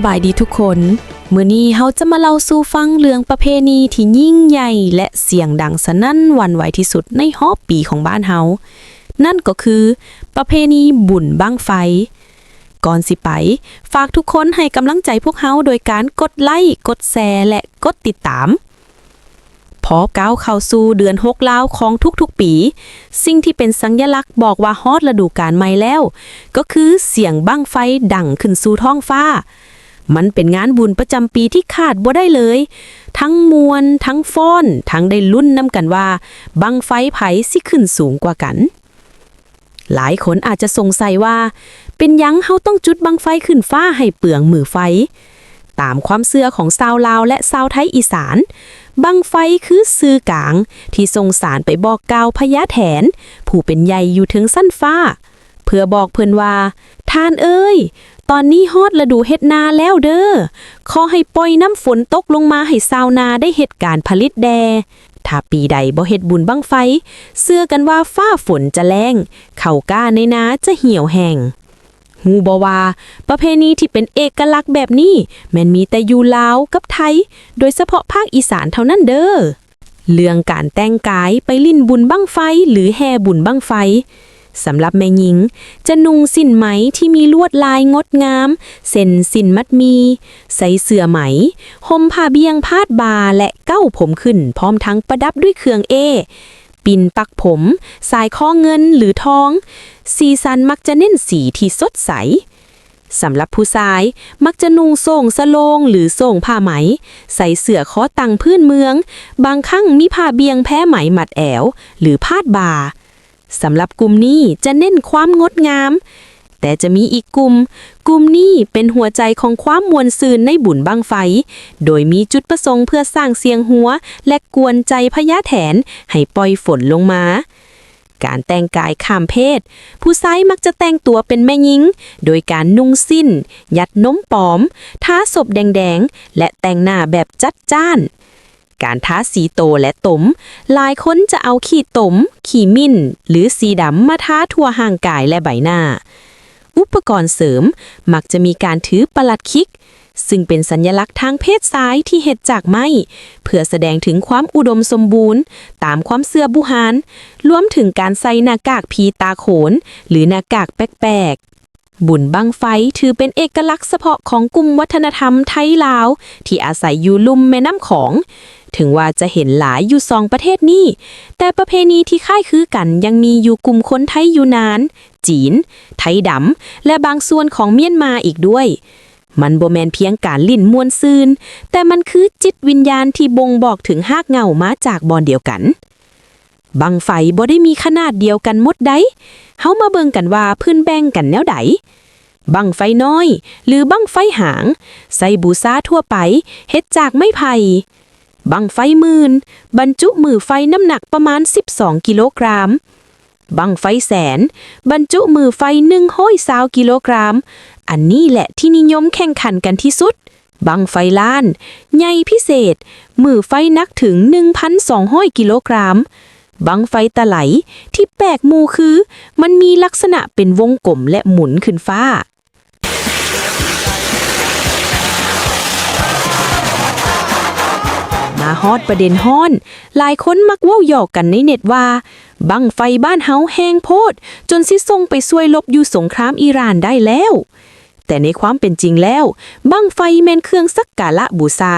บายดีทุกคนมื้อนี้เฮาจะมาเล่าสู่ฟังเรื่องประเพณีที่ยิ่งใหญ่และเสียงดังสนั่นหวั่นไหวที่สุดในรอบปีของบ้านเฮานั่นก็คือประเพณีบุญบั้งไฟก่อนสิไปฝากทุกคนให้กำลังใจพวกเฮาโดยการกดไลค์กดแชร์และกดติดตามพอก้าวเข้าสู่เดือน6ลาวของทุกๆปีสิ่งที่เป็นสัญลักษณ์บอกว่าฮอดฤดูกาลใหม่แล้วก็คือเสียงบั้งไฟดังขึ้นสู่ท้องฟ้ามันเป็นงานบุญประจำปีที่ขาดบ่ได้เลยทั้งมวลทั้งฟ้อนทั้งได้ลุ้นนำกันว่าบั้งไฟไผสิขึ้นสูงกว่ากันหลายคนอาจจะสงสัยว่าเป็นหยังเฮาต้องจุดบั้งไฟขึ้นฟ้าให้เปลืองมือไฟตามความเชื่อของชาวลาวและชาวไทยอีสานบั้งไฟคือสื่อกลางที่ส่งสารไปบอกกล่าวพญาแถนผู้เป็นใหญ่อยู่ถึงสั้นฟ้าเพื่อบอกเพิ่นว่าท่านเอ้ยตอนนี้ฮอดฤดูเฮ็ดนาแล้วเด้อขอให้ปล่อยน้ำฝนตกลงมาให้ชาวนาได้เฮ็ดการผลิตแดถ้าปีใดบ่เฮ็ดบุญบั้งไฟเชื่อกันว่าฟ้าฝนจะแล้งข้าวกล้าในนาจะเหี่ยวแห้งฮู้บ่ว่าประเพณีที่เป็นเอกลักษณ์แบบนี้แม่นมีแต่อยู่ลาวกับไทยโดยเฉพาะภาคอีสานเท่านั้นเด้อเรื่องการแต่งกายไปลิ้นบุญบั้งไฟหรือแห่บุญบั้งไฟสำหรับแม่หญิงจะนุ่งสิ้นไหมที่มีลวดลายงดงามเส้นสิ้นมัดมีใส่เสื้อไหมห่มผ้าเบียงพาดบ่าและเก้าผมขึ้นพร้อมทั้งประดับด้วยเครื่องปิ่นปักผมสายข้อเงินหรือทองสีสันมักจะเน้นสีที่สดใสสำหรับผู้ชายมักจะนุ่งโส่งสะโลงหรือโส่งผ้าไหมใส่เสื้อคอตังพื้นเมืองบางครั้งมีผ้าเบียงแพ้ไหมมัดแอวหรือพาดบ่าสำหรับกลุ่มนี้จะเน้นความงดงามแต่จะมีอีกกลุ่มนี้เป็นหัวใจของความมวลซืนในบุญบั้งไฟโดยมีจุดประสงค์เพื่อสร้างเสียงหัวและกวนใจพญาแถนให้ปล่อยฝนลงมาการแต่งกายข้ามเพศผู้ชายมักจะแต่งตัวเป็นแม่หญิงโดยการนุ่งสิ้นยัดนมปลอมทาศพแดงๆและแต่งหน้าแบบจัดจ้านการทาสีโตและตมหลายคนจะเอาขีดตมขีมิ้นหรือสีดำมาทาทั่วห่างกายและใบหน้าอุปกรณ์เสริมมักจะมีการถือปลัดคิกซึ่งเป็นสัญลักษณ์ทางเพศซ้ายที่เฮ็ดจากไม้เพื่อแสดงถึงความอุดมสมบูรณ์ตามความเชื่อโบราณรวมถึงการใส่หน้ากากผีตาโขนหรือหน้ากากแปลกๆบุญบั้งไฟถือเป็นเอกลักษณ์เฉพาะของกลุ่มวัฒนธรรมไทยลาวที่อาศัยอยู่ลุ่มแม่น้ำของถึงว่าจะเห็นหลายอยู่2ประเทศนี้แต่ประเพณีที่คล้ายคือกันยังมีอยู่กลุ่มคนไทยยูนานจีนไทยดำและบางส่วนของเมียนมาอีกด้วยมันบ่แม่นเพียงการลิ้นมวนซืนแต่มันคือจิตวิญญาณที่บ่งบอกถึงหากเหงามาจากบอนเดียวกันบั้งไฟบ่ได้มีขนาดเดียวกันหมดใดเฮามาเบิ่งกันว่าเพิ่นแบ่งกันแนวใดบั้งไฟน้อยหรือบั้งไฟหางใส่บูชาทั่วไปเฮ็ดจากไม้ไผ่บั้งไฟหมื่นบรรจุมือไฟน้ำหนักประมาณ12กิโลกรัมบั้งไฟแสนบรรจุมือไฟ120กิโลกรัมอันนี้แหละที่นิยมแข่งขันกันที่สุดบั้งไฟล้านใหญ่พิเศษมือไฟนักถึง 1,200 กิโลกรัมบั้งไฟตะไหลที่แปลกหมู่คือมันมีลักษณะเป็นวงกลมและหมุนขึ้นฟ้ามาฮอดประเด็นฮ้อนหลายคนมักเว้าหยอกกันในเน็ตว่าบั้งไฟบ้านเฮาแห้งโพดจนสิส่งไปช่วยลบอยู่สงครามอิหร่านได้แล้วแต่ในความเป็นจริงแล้วบั้งไฟแม่นเครื่องสักการะบูชา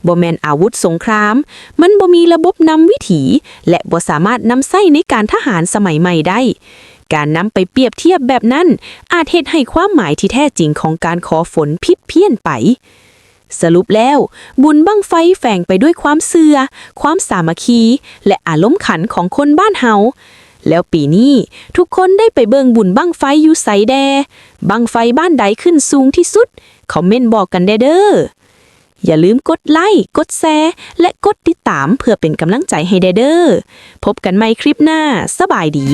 บ่แม่นอาวุธสงครามมันบ่มีระบบนำวิถีและบ่สามารถนำใช้ในการทหารสมัยใหม่ได้การนำไปเปรียบเทียบแบบนั้นอาจเฮ็ดให้ความหมายที่แท้จริงของการขอฝนผิดเพี้ยนไปสรุปแล้วบุญบั้งไฟแฝงไปด้วยความเชื่อความสามัคคีและอารมณ์ขันของคนบ้านเฮาแล้วปีนี้ทุกคนได้ไปเบิ่งบุญบั้งไฟอยู่ไสแดบั้งไฟบ้านใดขึ้นสูงที่สุดคอมเมนต์บอกกันเด้ออย่าลืมกดไลค์กดแชร์และกดติดตามเพื่อเป็นกำลังใจให้เด้อพบกันใหม่คลิปหน้าสบายดี